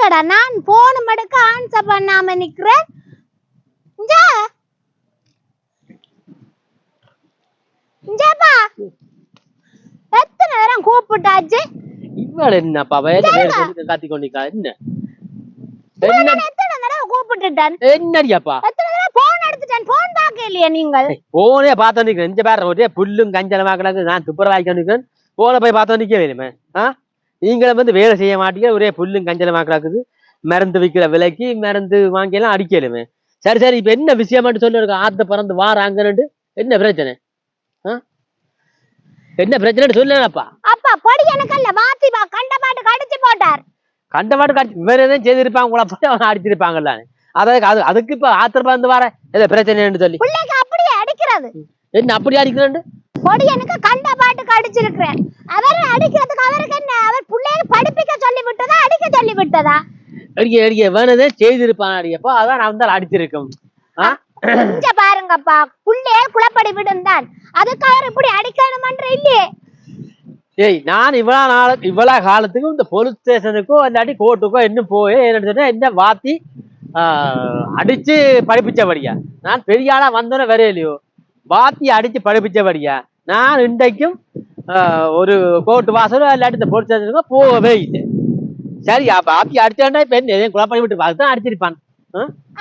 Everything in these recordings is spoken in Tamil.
எங்கடா நான் போன் மடக்க ஆன்சர் பண்ணாம நிக்கிறேன். எத்தனை நேரம் கூப்பிட்டாச்சு. இவள் என்னப்பா காத்தி கொண்டிருக்கா? என்ன எத்தனை தடவை கூப்பிட்டுட்டேன். என்னடியாப்பா எத்தனை தடவை போன் எடுத்துட்டேன். போன் பார்க்க இல்லையா நீங்கள்? போனே பார்த்து நிக்கிறேன். இந்த பேர ஒரே புல்லும் கஞ்சலமா கிடக்கு. நான் துப்புரவாய்க்க நிக்கிறேன். போன போய் பார்த்து நிக்க வேணுமே. நீங்களும் வந்து வேலை செய்ய மாட்டீங்க. ஒரே புல்லும் கஞ்சலமா கிடக்குது. மருந்து விற்கிற விலைக்கு மருந்து வாங்கியெல்லாம் அடிக்கலுமே. சரி சரி, இப்ப என்ன விஷயமாட்டு சொல்லி ஆத்த பறந்து வாராங்கன்னு என்ன பிரச்சனை? என்ன பிரச்சனை சொல்லப்பா? அப்பா பொடி எனக்கு இல்ல, வாத்தி வா கண்ட பாட்டு கடிச்சு போட்டார். கண்ட பாட்டு கடிச்சு வேற எதுவும் செய்திருப்பாங்க கூட, போய் அவன் அடிச்சிருப்பாங்கல்ல. அதாவது அதுக்கு இப்ப ஆத்திர பறந்து வார ஏதோ பிரச்சனைன்னு சொல்லி பிள்ளைக்கு அப்படியே அடிக்கிறது. என்ன அப்படி அடிக்கிறேன்? பொடி எனக்கு கண்ட பாட்டு கடிச்சிருக்கிறேன். அவர் அடிக்கிறதுக்கு அவருக்கு என்ன? அவர் பிள்ளைகளை படிப்பிக்க சொல்லி விட்டதா அடிக்க சொல்லி விட்டதா? அடிக்க அடிக்க வேணதே செய்திருப்பான். அடிக்கப்போ அதான் நான் வந்து அடிச்சிருக்கோம். இங்க பாருங்கப்பா, புள்ளைய குளப்படி விடுந்தான், அதுக்கு அவர் இப்படி அடிக்கணுமன்ற இல்லையே. ஏய், நான் இவ்வளவு காலத்துக்கும் இந்த போலீஸ் ஸ்டேஷனுக்கோ இல்லாட்டி கோர்ட்டுக்கோ இன்னும் போய் என்ன வாத்தி அடிச்சு படிப்பிச்சபடியா? நான் பெரிய ஆளா வந்தோன்னே வரையிலையோ வாத்தி அடிச்சு படிப்பிச்சபடியா? நான் இன்றைக்கும் ஒரு கோர்ட்டு வாசலோ இல்லாட்டி இந்த போலீஸ் ஸ்டேஷனுக்கோ போகவே இல்லை. சரி, அப்ப ஆத்தி அடிச்சாண்டா இப்ப என்ன குழப்படி விட்டு அதுதான் அடிச்சிருப்பான்.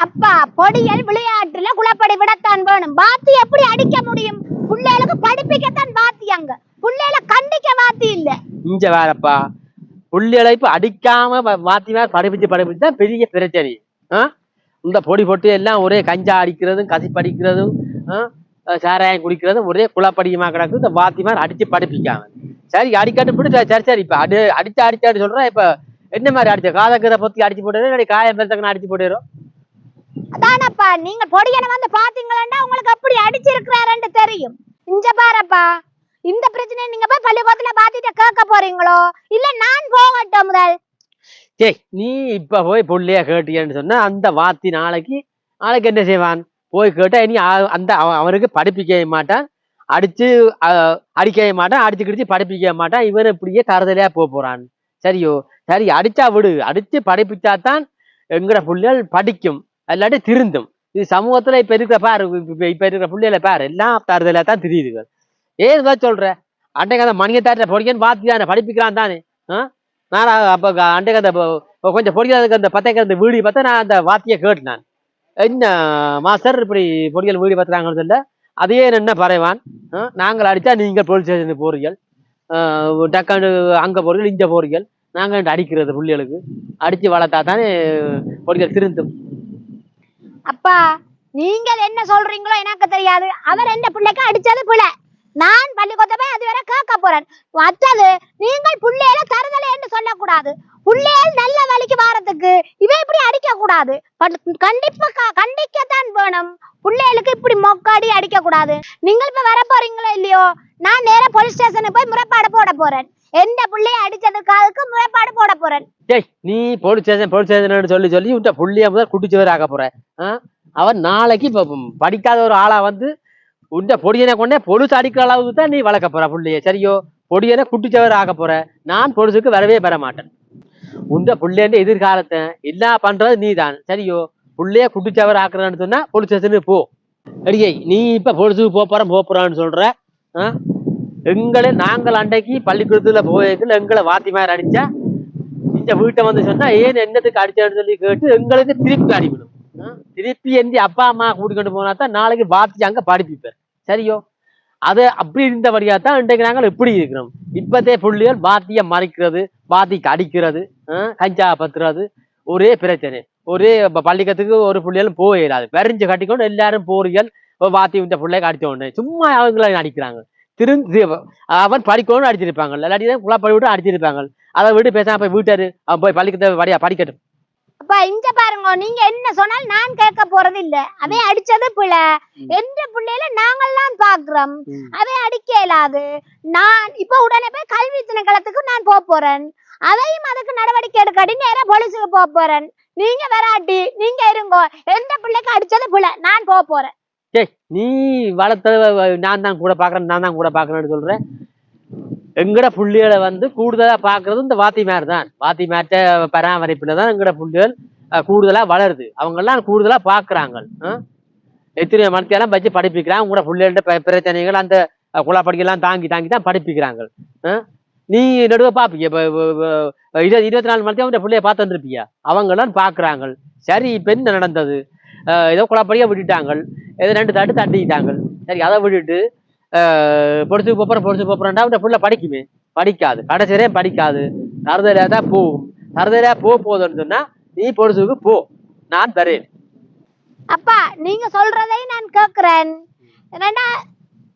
அப்பா பொடியல் விளையாட்டுல குளப்படி விடத்தான் வேணும். வாத்தி எப்படி அடிக்க முடியும்? பிள்ளைகளுக்கு படிப்பிக்கத்தான் வாத்தி, அங்க பிள்ளைகளை கண்டிக்க வாத்தி இல்ல. இங்க வேறப்பா, புள்ளிகளை இப்ப அடிக்காம வாத்தி மேல படிப்பிச்சு தான் பெரிய பிரச்சனை. இந்த பொடி பொட்டி எல்லாம் ஒரே கஞ்சா அடிக்கிறதும் கசிப்படிக்கிறதும் சாராயம் குடிக்கிறதும் ஒரே குளப்படியுமா கிடக்குது. இந்த வாத்தி மேல அடிச்சு படிப்பிக்காம சரி அடிக்காட்டு பிடிச்சா சரி சரி. இப்ப அடிச்சாடி சொல்றேன். இப்ப என்ன மாதிரி அடிச்ச காதக்கரை பொத்தி அடிச்சு போட்டு காயம் பெருத்தக்கன்னு அடிச்சு போட்டுரும். அதானப்பா, நீங்க பொடியனை வந்து பாத்தீங்களா உங்களுக்கு அப்படி அடிச்சிருக்கிறாருன்னு தெரியும். இங்க பாருப்பா, இந்த பிரச்சனை நீங்க போய் பள்ளிக்கூடத்துல பாத்திட்டு கேட்க போறீங்களோ இல்ல நான் போகட்டும் முதல்? சரி, நீ இப்ப போய் புள்ளைய கேட்டீங்கன்னு சொன்னா அந்த வாத்தி நாளைக்கு என்ன செய்வான்? போய் கேட்டா இனி அந்த அவனுக்கு படிப்பிக்க மாட்டான், அடிச்சு அடிக்க மாட்டான், அடிச்சு கிடிச்சு படிப்பிக்க மாட்டான். இவன் இப்படியே கருதலையா போறான். சரியோ? சரி, அடிச்சா விடு. அடிச்சு படிப்பிச்சாதான் எங்கட புள்ளைகள் படிக்கும், இல்லாட்டி திருந்தும். இது சமூகத்துல இப்ப இருக்கிற பாரு, இப்ப இருக்கிற புள்ளைகளை பாரு, எல்லாம் தருதலா தான் தெரியுதுங்க. ஏன் சொல்ற? அன்றைக்கு அந்த மணியத்தாட்ட பொடிக்கன்னு வாத்தியான படிப்பிக்கிறான் தானே. நான் அப்ப அன்றைக்கு அந்த கொஞ்சம் பொடிக்கிறதுக்கு அந்த பத்தைக்கு வீடியோ பார்த்தா நான் அந்த வாத்தியை கேட்டுனான். என்ன மாஸ்டர் இப்படி பொடிகள் வீடியோ பார்த்துறாங்கன்னு சொல்ல, அதையே என்ன பறைவான். நாங்கள் அடிச்சா நீங்கள் போலீஸ் ஸ்டேஷனுக்கு போறீர்கள், டக்காண்டு அங்க போறீர்கள் இங்க போறீர்கள், நாங்க அடிக்கிறது புள்ளிகளுக்கு அடிச்சு வளர்த்தா தானே பொடிகள் திருந்தும். அப்பா நீங்கள் என்ன சொல்றீங்களோ எனக்கு தெரியாது. அவர் என்ன பிள்ளைக்கு அடிச்சது பிள்ளை, நான் பள்ளிக்கூடத்தை அதுவரை கேட்க போறேன். மற்றது நீங்கள் பிள்ளைகளை தருதலை என்று சொல்லக்கூடாது. பிள்ளைகள் நல்ல வழிக்கு வாரத்துக்கு இவை இப்படி அடிக்க கூடாது. கண்டிப்பா கண்டிக்கத்தான் வேணும். பிள்ளைகளுக்கு இப்படி மொக்காடி அடிக்க கூடாது. நீங்கள் இப்ப வர போறீங்களோ இல்லையோ, நான் நேரா போலீஸ் ஸ்டேஷனுக்கு போய் முறைப்பாடு போட போறேன். எந்த பிள்ளைய அடிச்சதுக்காக முறைப்பாடு போட போறேன். நீ போலீஸ் ஸ்டேஷன் சொல்லி சொல்லி விட்ட புள்ளிய முதல் குட்டிச்சுவர் ஆக போற. அவன் நாளைக்கு இப்ப படிக்காத ஒரு ஆளா வந்து உண்ட பொடியனை கொண்டே பொழுது அடிக்கிற அளவுக்கு தான் நீ வளர்க்க போற புள்ளைய. சரியோ? பொடியனை குட்டிச்சவர் ஆக போற. நான் பொழுதுக்கு வரவே பெற மாட்டேன். உண்ட புள்ளைய எதிர்காலத்தை எல்லாம் பண்றது நீ தான். சரியோ? புள்ளைய குட்டிச்சவர் ஆக்குறான்னு சொன்னா போலீஸ் ஸ்டேஷனுக்கு போ. அடியை, நீ இப்ப பொழுதுக்கு போறான்னு சொல்ற. நாங்கள் அன்றைக்கு பள்ளிக்கூடத்துல போயிருக்கல எங்களை வாத்தி மாதிரி அடிச்சா இந்த வீட்டை வந்து சொன்னா ஏன் என்னத்துக்கு அடிச்சான்னு சொல்லி கேட்டு எங்களுக்கு திருப்பி அடிக்கணும். திருப்பி எந்த அப்பா அம்மா கூட்டிக்கொண்டு போனா தான் நாளைக்கு வாத்தி அங்க படிப்பிப்பார். சரியோ? அது அப்படி இருந்தபடியாத்தான் இன்றைக்கு நாங்கள் எப்படி இருக்கிறோம். இப்பத்தே புள்ளிகள் வாத்திய மறைக்கிறது, வாத்திக்கு அடிக்கிறது, கஞ்சா பத்துறது ஒரே பிரச்சனை. ஒரே பள்ளிக்கத்துக்கு ஒரு புள்ளிகளும் போயிடாது. வெறிஞ்சு கட்டிக்கொண்டு எல்லாரும் போறீர்கள் வாத்தி இந்த பிள்ளைக்கு அடிச்ச உடனே சும்மா அவங்கள அடிக்கிறாங்க. அவன் படிக்கணும்னு அடிச்சிருப்பாங்க, இல்லாட்டி குழப்படி விட்டு அடிச்சிருப்பாங்க. அதை விட்டு பேசாம போய் வீட்டாரு அவன் போய் பள்ளிக்கத்தை வடியா படிக்கட்டும். அப்பா இங்க பாருங்க, நீங்க என்ன சொன்னாலும் நான் கேட்க போறது இல்ல. அவை அடிச்சது பிள்ளை, எந்த பிள்ளையில நாங்கெல்லாம் பாக்குறோம். அவை அடிக்க இயலாது. நான் இப்ப உடனே போய் கல்வி திணைக்களத்துக்கு நான் போறேன். அதையும் அதுக்கு நடவடிக்கை எடுக்காட்டி நேரா போலீஸுக்கு போறேன். நீங்க வராட்டி நீங்க இருங்கோ. எந்த பிள்ளைக்கு அடிச்சது பிள்ளை, நான் போறேன். நீ வளர்த்த நான் தான் கூட பாக்குறேன்னு சொல்றேன். எங்கட புள்ளிகளை வந்து கூடுதலா பாக்குறது இந்த வாத்திமார் தான். வாத்திமார்ட்ட பராமரிப்புல தான் எங்கட புள்ளிகள் கூடுதலா வளருது. அவங்க எல்லாம் கூடுதலா பாக்குறாங்க. எத்தனை மனத்தையெல்லாம் வச்சு படிப்பிக்கிறாங்க. உங்களோட புள்ளிகள்ட்ட பிரச்சனைகள் அந்த குழப்படிக்கெல்லாம் தாங்கி தாங்கி தான் படிப்பிக்கிறாங்க. நீ நடுவ பாப்பீங்க. இப்ப 24 மணி நேரம் பிள்ளைய பார்த்து வந்துருப்பீங்க. அவங்க எல்லாம் பாக்குறாங்க. சரி இப்ப என்ன நடந்தது? ஏதோ குழப்படியா விட்டுட்டாங்க. ஏதோ 2 தட்டு தட்டிக்கிட்டாங்க. சரி அதை விட்டுட்டு பொடிச்சு போறேன்டா அந்த புள்ள படிக்குமே, படிக்காது. கடைசியே படிக்காது. தருதலையா தான் போகும். தருதலையா போகுதுன்னு சொன்னா நீ பொடிச்சுக்கு போ, நான் தரேன். அப்பா நீங்க சொல்றதை நான் கேக்குறேன். என்னடா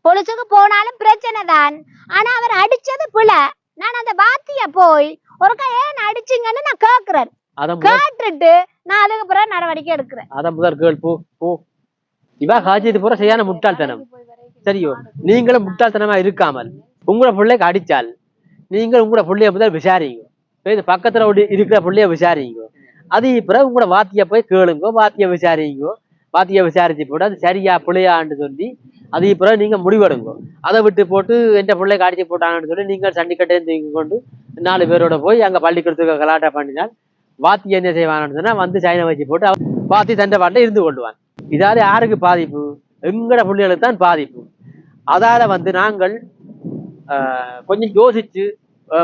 பொலிசுக்கு போனாலும் பிரச்சனை தான். ஆனா அவர் அடிச்சது பிள்ளை. நான் அந்த வாத்திய போய் ஒருக்கா ஏன் அடிச்சிங்கன்னு நான் கேக்குறேன். கேட்டுட்டு நான் அதுக்கு பிறகு நடவடிக்கை எடுக்கிறேன். அதான் முதல் கேள் போ போ. இவா காய்ச்சது பூரா சரியான முட்டாள்தனம். சரியோ, நீங்களும் முட்டாள்தனமா இருக்காமல் உங்களோட பிள்ளைக்கு அடிச்சால் நீங்கள் உங்களோட பிள்ளைய முதல் விசாரிங்க. பக்கத்துல இருக்கிற பிள்ளைய விசாரிங்க. அது பிறகு உங்களோட வாத்திய போய் கேளுங்க, வாத்திய விசாரிங்க. வாத்திய விசாரிச்சு போட்டு அது சரியா பிள்ளையான்னு சொல்லி அது பிறகு நீங்க முடிவெடுங்க. அதை விட்டு போட்டு எந்த பிள்ளைக்கு அடிச்சு போட்டாங்கன்னு சொல்லி நீங்கள் சண்டிக்கட்டை தூக்கி கொண்டு 4 பேரோட போய் அங்க பள்ளிக்கூடத்துக்கு கலாட்டா பண்ணினால் வாத்தி என்ன செய்வான்னு சொன்னா வந்து சைனை வச்சு போட்டு வாத்தி தண்டை பாட்டில் இருந்து கொள்வான். இதால யாருக்கு பாதிப்பு? எங்கட பிள்ளைகளுக்கு தான் பாதிப்பு. அதால வந்து நாங்கள் கொஞ்சம் யோசிச்சு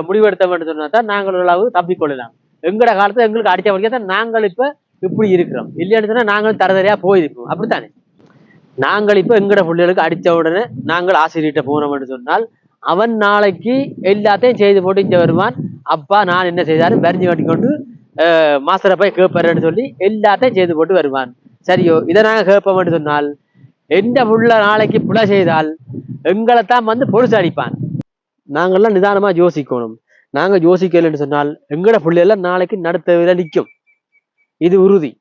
முடிவெடுத்தோம்னு சொன்னா தான் நாங்கள் ஓரளவு தப்பிக்கொள்ளலாம். எங்கட காலத்துல எங்களுக்கு அடிச்ச வரைக்கும் தான் நாங்கள் இப்ப இப்படி இருக்கிறோம். இல்லைன்னு சொன்னா நாங்களும் தரதரையா போயிருக்கோம். அப்படித்தானே? நாங்கள் இப்ப எங்கட பிள்ளைகளுக்கு அடிச்ச உடனே நாங்கள் ஆசிரியர்கிட்ட போனோம்னு சொன்னால் அவன் நாளைக்கு எல்லாத்தையும் செய்து போட்டு இங்க வருவான். அப்பா நான் என்ன செய்தாலும் வரிஞ்சு கட்டி கொண்டு மாஸ்டரை போய் கேட்பாருன்னு சொல்லி எல்லாத்தையும் செய்து போட்டு வருவான். சரியோ, இதை நாங்க கேட்போம்னு சொன்னால் எந்த புள்ள நாளைக்கு புல செய்தால் எங்களைத்தான் வந்து பொழுது அடிப்பான். நாங்கள்லாம் நிதானமா யோசிக்கணும். நாங்க யோசிக்கலன்னு சொன்னால் எங்கட பிள்ளையெல்லாம் நாளைக்கு நடத்த நிற்கும். இது உறுதி.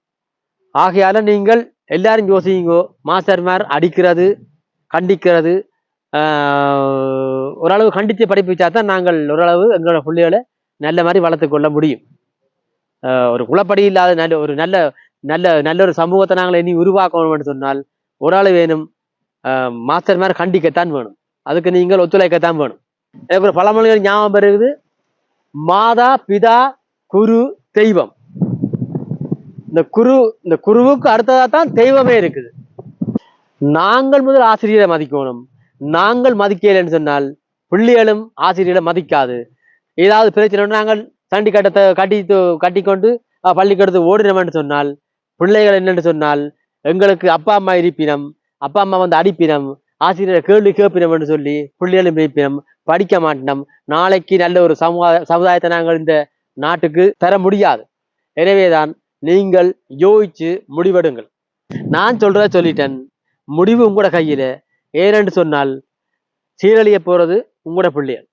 ஆகையால நீங்கள் எல்லாரும் யோசிங்கோ. மாஸ்டர்மார் அடிக்கிறது, கண்டிக்கிறது, ஓரளவு கண்டித்து படிப்பிச்சா தான் நாங்கள் ஓரளவு எங்களோட பிள்ளைகளை நல்ல மாதிரி வளர்த்து கொள்ள முடியும். ஒரு குளப்படி இல்லாத நல்ல ஒரு சமூகத்தை நாங்கள் இனி உருவாக்கணும்னு சொன்னால் ஒரு ஆள் வேணும். மாஸ்டர் மாதிரி கண்டிக்கத்தான் வேணும். அதுக்கு நீங்கள் ஒத்துழைக்கத்தான் வேணும். எனக்கு ஒரு பழமொழிகள் ஞாபகம் வருது. மாதா பிதா குரு தெய்வம். இந்த குருவுக்கு அடுத்ததா தான் தெய்வமே இருக்குது. நாங்கள் முதல் ஆசிரியரை மதிக்கணும். நாங்கள் மதிக்கலைன்னு சொன்னால் பிள்ளைகளும் ஆசிரியரை மதிக்காது. ஏதாவது பிரச்சனை நாங்கள் சண்டி கட்டத்தை கட்டிக்கொண்டு பள்ளிக்கூடத்துக்கு ஓடினோம்னு சொன்னால் பிள்ளைகள் என்னன்னு சொன்னால் எங்களுக்கு அப்பா அம்மா இருப்பினம், அப்பா அம்மா வந்து அடிப்பினம், ஆசிரியரை கேள்வி கேட்பினம்னு சொல்லி பிள்ளைகளும் இருப்பினம், படிக்க மாட்டினோம். நாளைக்கு நல்ல ஒரு சமுதாயத்தை நாங்கள் இந்த நாட்டுக்கு தர முடியாது. எனவேதான் நீங்கள் யோசிச்சு முடிவெடுங்கள். நான் சொல்றத சொல்லிட்டேன். முடிவு உங்களோட கையில. ஏனென்று சொன்னால் சீரழிய போறது உங்களோட பிள்ளைகள்.